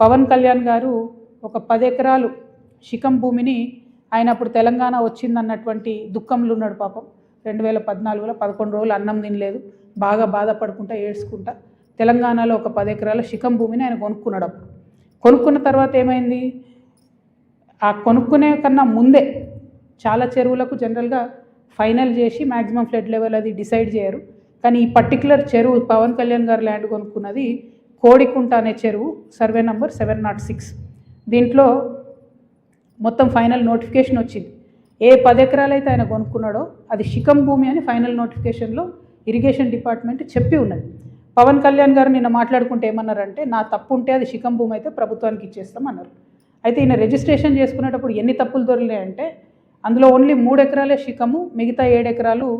పవన్ కళ్యాణ్ గారు ఒక 10 ఎకరాలు శిఖం భూమిని ఆయన అప్పుడు తెలంగాణ వచ్చిందన్నటువంటి దుఃఖంలో ఉన్నాడు పాపం. 2014లో 11 రోజులు అన్నం తినలేదు, బాగా బాధపడుకుంటా ఏడ్చుకుంటా తెలంగాణలో ఒక 10 ఎకరాల శిఖం భూమిని ఆయన కొనుక్కున్నాడు. అప్పుడు కొనుక్కున్న తర్వాత ఏమైంది, ఆ కొనుక్కునే కన్నా ముందే చాలా చెరువులకు జనరల్గా ఫైనల్ చేసి మ్యాక్సిమం ఫ్లడ్ లెవెల్ అది డిసైడ్ చేయరు. కానీ ఈ పర్టికులర్ చెరువు పవన్ కళ్యాణ్ గారు ల్యాండ్ కొనుక్కున్నది కోడికుంట అనే చెరువు, సర్వే నంబర్ 706. దీంట్లో మొత్తం ఫైనల్ నోటిఫికేషన్ వచ్చింది. ఏ 10 ఎకరాలు అయితే ఆయన కొనుక్కున్నాడో అది శిఖం భూమి అని ఫైనల్ నోటిఫికేషన్లో ఇరిగేషన్ డిపార్ట్మెంట్ చెప్పి ఉన్నది. పవన్ కళ్యాణ్ గారు నిన్న మాట్లాడుకుంటే ఏమన్నారంటే, నా తప్పు ఉంటే అది శిఖం భూమి అయితే ప్రభుత్వానికి ఇచ్చేస్తాం అన్నారు. అయితే ఈయన రిజిస్ట్రేషన్ చేసుకునేటప్పుడు ఎన్ని తప్పులు దొరికినాయంటే, అందులో ఓన్లీ 3 ఎకరాలే శిఖము, మిగతా 7 ఎకరాలు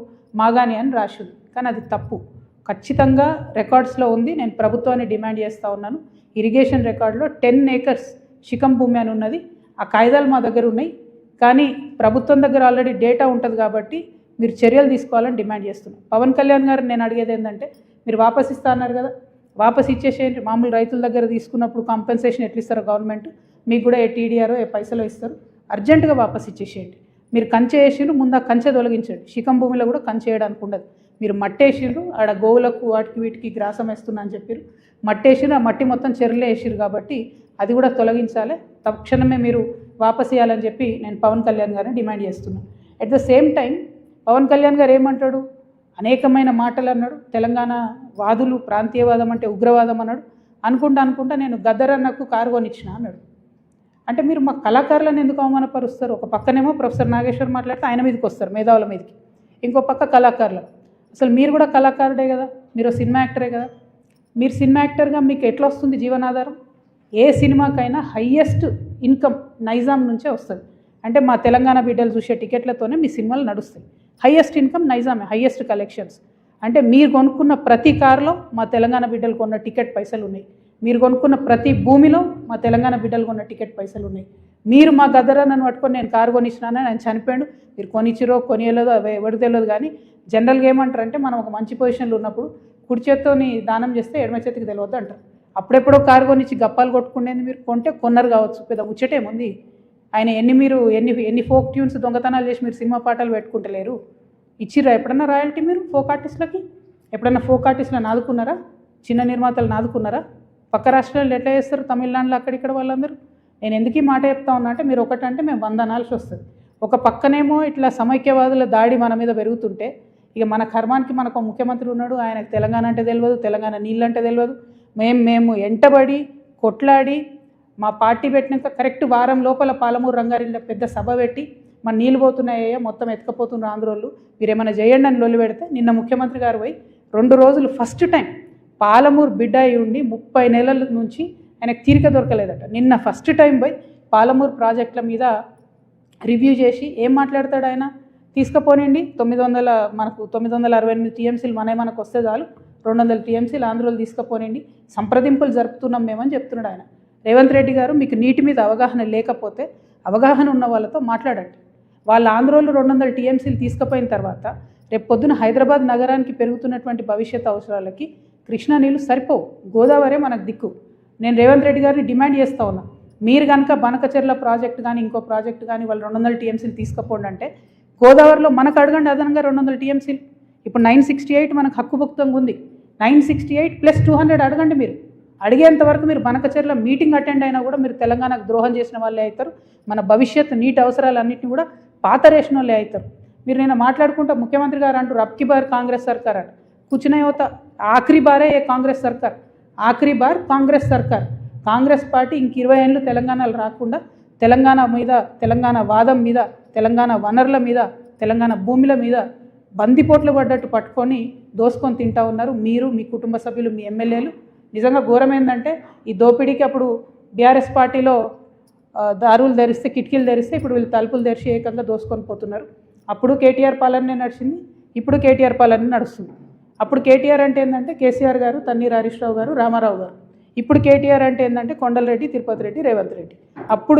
మాగాని అని రాసింది. కానీ అది తప్పు, ఖచ్చితంగా రికార్డ్స్లో ఉంది. నేను ప్రభుత్వాన్ని డిమాండ్ చేస్తూ ఉన్నాను, ఇరిగేషన్ రికార్డులో 10 ఏకర్స్ శిఖం భూమి అని ఉన్నది. ఆ కాయిదాలు మా దగ్గర ఉన్నాయి, కానీ ప్రభుత్వం దగ్గర ఆల్రెడీ డేటా ఉంటుంది కాబట్టి మీరు చర్యలు తీసుకోవాలని డిమాండ్ చేస్తున్నాను. పవన్ కళ్యాణ్ గారు నేను అడిగేది ఏంటంటే, మీరు వాపస్ ఇస్తా అన్నారు కదా, వాపస్ ఇచ్చేసేయండి. మామూలు రైతుల దగ్గర తీసుకున్నప్పుడు కాంపెన్సేషన్ ఎట్లా ఇస్తారో గవర్నమెంట్, మీకు కూడా ఏ టీడీఆరో ఏ పైసలో ఇస్తారు, అర్జెంటుగా వాపస్ ఇచ్చేసేయండి. మీరు కంచె వేసిండ్రు, ముందు ఆ కంచె తొలగించండి. శిఖం భూమిలో కూడా కంచె వేయడానికి ఉండదు. మీరు మట్టేసిండ్రు, ఆడ గోవులకు వాటికి వీటికి గ్రాసం వేస్తున్నా అని చెప్పారు, మట్టేసిండ్రు, ఆ మట్టి మొత్తం చెరువులే వేసిరు కాబట్టి అది కూడా తొలగించాలి. తక్షణమే మీరు వాపస్ ఇవ్వాలని చెప్పి నేను పవన్ కళ్యాణ్ గారిని డిమాండ్ చేస్తున్నాను. At the same time Pawan Kalyan గారు ఏమంటాడు, అనేకమైన మాటలు అన్నాడు. తెలంగాణ వాదులు ప్రాంతీయవాదం అంటే ఉగ్రవాదం అన్నాడు. అనుకుంటా నేను గద్దరన్నకు కారు కొనిచ్చిన అన్నాడు. అంటే మీరు మా కళాకారులను ఎందుకు అవమానపరుస్తారు? ఒక పక్కనేమో ప్రొఫెసర్ నాగేశ్వర్ మాట్లాడితే ఆయన మీదకి వస్తారు, మేధావుల మీదకి. ఇంకో పక్క కళాకారులు. అసలు మీరు కూడా కళాకారుడే కదా, మీరు సినిమా యాక్టరే కదా. మీరు సినిమా యాక్టర్గా మీకు ఎట్లా వస్తుంది జీవనాధారం? ఏ సినిమాకైనా హయ్యెస్ట్ ఇన్కమ్ నైజాం నుంచే వస్తుంది. అంటే మా తెలంగాణ బిడ్డలు చూసే టికెట్లతోనే మీ సినిమాలు నడుస్తాయి. హయ్యెస్ట్ ఇన్కమ్ నైజామే, హయ్యెస్ట్ కలెక్షన్స్. అంటే మీరు కొనుక్కున్న ప్రతి కారులో మా తెలంగాణ బిడ్డలు కొన్న టికెట్ పైసలు ఉన్నాయి. మీరు కొనుక్కున్న ప్రతి భూమిలో మా తెలంగాణ బిడ్డలు కొన్న టికెట్ పైసలు ఉన్నాయి. మీరు మా గద్దరన్నను పట్టుకొని నేను కారు కొనిచ్చినానని ఆయన చనిపోయాడు. మీరు కొనిచ్చిరో కొనియలేదో ఎవరు తెలియదు. కానీ జనరల్గా ఏమంటారంటే, మనం ఒక మంచి పొజిషన్లో ఉన్నప్పుడు కుడి చేత్తోని దానం చేస్తే ఎడమ చేతికి తెలియదు అంటారు. అప్పుడెప్పుడో కారు కొనిచ్చి గప్పాలు కొట్టుకునేది మీరు కొంటే కొన్నారు కావచ్చు, పెద్ద ముచ్చటేముంది. ఆయన ఎన్ని ఫోక్ ట్యూన్స్ దొంగతనాలు చేసి మీరు సినిమా పాటలు పెట్టుకుంటలేరు. ఇచ్చిర్రా ఎప్పుడన్నా రాయల్టీ మీరు ఫోక్ ఆర్టిస్టులకి? ఎప్పుడన్నా ఫోక్ ఆర్టిస్టులను ఆదుకున్నారా? చిన్న నిర్మాతలను ఆదుకున్నారా? పక్క రాష్ట్రాల్లో ఎట్లా చేస్తారు, తమిళనాడులో అక్కడిక్కడ వాళ్ళందరూ. నేను ఎందుకు ఈ మాట చెప్తా ఉన్నా అంటే, మీరు ఒకటంటే మేము 100 అనాల్సి వస్తుంది. ఒక పక్కనేమో ఇట్లా సమైక్యవాదుల దాడి మన మీద పెరుగుతుంటే, ఇక మన కర్మానికి మనకు ముఖ్యమంత్రి ఉన్నాడు, ఆయనకు తెలంగాణ అంటే తెలియదు, తెలంగాణ నీళ్ళంటే తెలియదు. మేము ఎంటబడి కొట్లాడి మా పార్టీ పెట్టినాక కరెక్ట్ వారం లోపల పాలమూరు రంగారెడ్డిలో పెద్ద సభ పెట్టి, మన నీళ్ళు పోతున్నాయో మొత్తం ఎత్తుకపోతున్నారు ఆంధ్రోళ్ళు, మీరు ఏమైనా చేయండి అని లొల్లి పెడితే, నిన్న ముఖ్యమంత్రి గారు పోయి 2 రోజులు ఫస్ట్ టైం పాలమూరు బిడ్డ అయి ఉండి 30 నెలల నుంచి ఆయనకు తీరిక దొరకలేదట. నిన్న ఫస్ట్ టైం పోయి పాలమూరు ప్రాజెక్టుల మీద రివ్యూ చేసి ఏం మాట్లాడతాడు ఆయన, తీసుకుపోనండి 968 టీఎంసీలు మనకు వస్తే చాలు, 200 టీఎంసీలు ఆంధ్రోలు తీసుకుపోనండి, సంప్రదింపులు జరుపుతున్నాం మేమని చెప్తున్నాడు ఆయన. రేవంత్ రెడ్డి గారు, మీకు నీటి మీద అవగాహన లేకపోతే అవగాహన ఉన్న వాళ్ళతో మాట్లాడండి. వాళ్ళ ఆంధ్రోలు 200 టీఎంసీలు తీసుకుపోయిన తర్వాత రేపు పొద్దున హైదరాబాద్ నగరానికి పెరుగుతున్నటువంటి భవిష్యత్ అవసరాలకి కృష్ణా నీళ్ళు సరిపోవు, గోదావరి మనకు దిక్కు. నేను రేవంత్ రెడ్డి గారిని డిమాండ్ చేస్తూ ఉన్నా, మీరు కనుక బనకచెర్ల ప్రాజెక్టు కానీ ఇంకో ప్రాజెక్టు కానీ వాళ్ళు 200 టీఎంసీలు తీసుకుపోండి అంటే, గోదావరిలో మనకు అడగండి అదనంగా 200 టీఎంసీలు. ఇప్పుడు 968 మనకు హక్కుభుక్తంగా ఉంది, 968 + 200 అడగండి. మీరు అడిగేంత వరకు మీరు బనకచెర్ల మీటింగ్ అటెండ్ అయినా కూడా మీరు తెలంగాణకు ద్రోహం చేసిన వాళ్ళే అవుతారు. మన భవిష్యత్తు నీటి అవసరాలన్నింటినీ కూడా పాతరేసిన వాళ్ళే అవుతారు. మీరు నేను మాట్లాడుకుంటా ముఖ్యమంత్రి గారు అంటారు అబ్కి బార్ కాంగ్రెస్ సర్కార్ అంట. కూర్చునే యువత ఆఖరి బారే కాంగ్రెస్ సర్కార్, ఆఖరి బార్ కాంగ్రెస్ సర్కార్. కాంగ్రెస్ పార్టీ ఇంక 20 ఏళ్ళు తెలంగాణలో రాకుండా తెలంగాణ మీద, తెలంగాణ వాదం మీద, తెలంగాణ వనరుల మీద, తెలంగాణ భూముల మీద బందిపోట్లు పడ్డట్టు పట్టుకొని దోసుకొని తింటా ఉన్నారు మీరు, మీ కుటుంబ సభ్యులు, మీ ఎమ్మెల్యేలు. నిజంగా ఘోరం ఏంటంటే, ఈ దోపిడీకి అప్పుడు బీఆర్ఎస్ పార్టీలో దారులు ధరిస్తే, కిటికీలు ధరిస్తే, ఇప్పుడు వీళ్ళు తలుపులు తెరిచి ఏకంగా దోసుకొని పోతున్నారు. అప్పుడు కేటీఆర్ పాలనే నడిచింది, ఇప్పుడు కేటీఆర్ పాలన నడుస్తుంది. అప్పుడు కేటీఆర్ అంటే ఏంటంటే కేసీఆర్ గారు, తన్నీర్ హరీష్ రావు గారు, రామారావు గారు. ఇప్పుడు కేటీఆర్ అంటే ఏంటంటే కొండలరెడ్డి, తిరుపతి రెడ్డి, రేవంత్ రెడ్డి.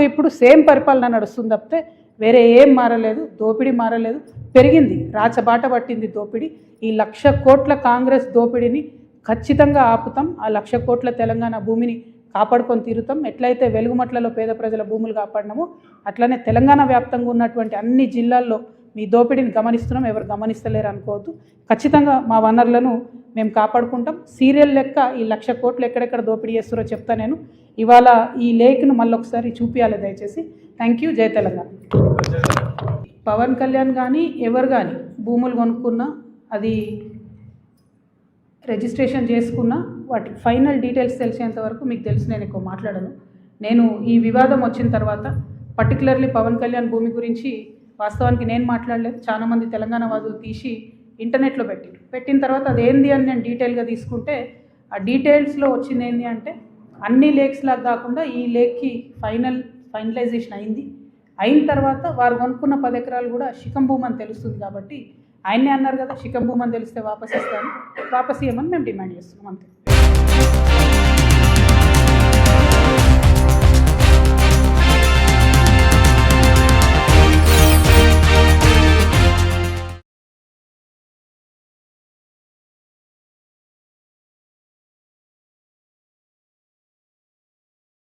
ఇప్పుడు సేమ్ పరిపాలన నడుస్తుంది తప్పితే వేరే ఏం మారలేదు. దోపిడీ మారలేదు, పెరిగింది, రాచబాట పట్టింది దోపిడీ. ఈ 1,00,000 కోట్ల కాంగ్రెస్ దోపిడీని ఖచ్చితంగా ఆపుతాం. ఆ 1,00,000 కోట్ల తెలంగాణ భూమిని కాపాడుకొని తీరుతాం. ఎట్లయితే వెలుగుమట్లలో పేద ప్రజల భూములు కాపాడినామో అట్లనే తెలంగాణ వ్యాప్తంగా ఉన్నటువంటి అన్ని జిల్లాల్లో మీ దోపిడీని గమనిస్తున్నాం, ఎవరు గమనిస్తలేరు అనుకోవద్దు. ఖచ్చితంగా మా వనరులను మేము కాపాడుకుంటాం. సీరియల్ లెక్క ఈ 1,00,000 కోట్లు ఎక్కడెక్కడ దోపిడీ చేస్తారో చెప్తా నేను. ఇవాళ ఈ లేఖను మళ్ళీ ఒకసారి చూపించాలి దయచేసి. Thank you. జై తెలంగాణ. పవన్ కళ్యాణ్ కానీ ఎవరు కానీ భూములు కొనుక్కున్నా, అది రిజిస్ట్రేషన్ చేసుకున్నా, వాటి ఫైనల్ డీటెయిల్స్ తెలిసేంత వరకు మీకు తెలిసి నేను ఎక్కువ మాట్లాడను. నేను ఈ వివాదం వచ్చిన తర్వాత పర్టికులర్లీ పవన్ కళ్యాణ్ భూమి గురించి వాస్తవానికి నేను మాట్లాడలేదు. చాలామంది తెలంగాణ వాదులు తీసి ఇంటర్నెట్లో పెట్టిన తర్వాత అది ఏంది అని నేను డీటెయిల్గా తీసుకుంటే ఆ డీటెయిల్స్లో వచ్చింది ఏంటి అంటే అన్ని లేక్స్ లాగా కాకుండా ఈ లేక్కి ఫైనలైజేషన్ అయిన తర్వాత వారు కొనుక్కున్న 10 ఎకరాలు కూడా శిఖం భూమి అని తెలుస్తుంది. కాబట్టి ఆయన్నే అన్నారు కదా, శిఖం భూమి అని తెలిస్తే వాపస్ ఇస్తాను, వాపస్ ఇవ్వమని మేము డిమాండ్ చేస్తున్నాం అంతే.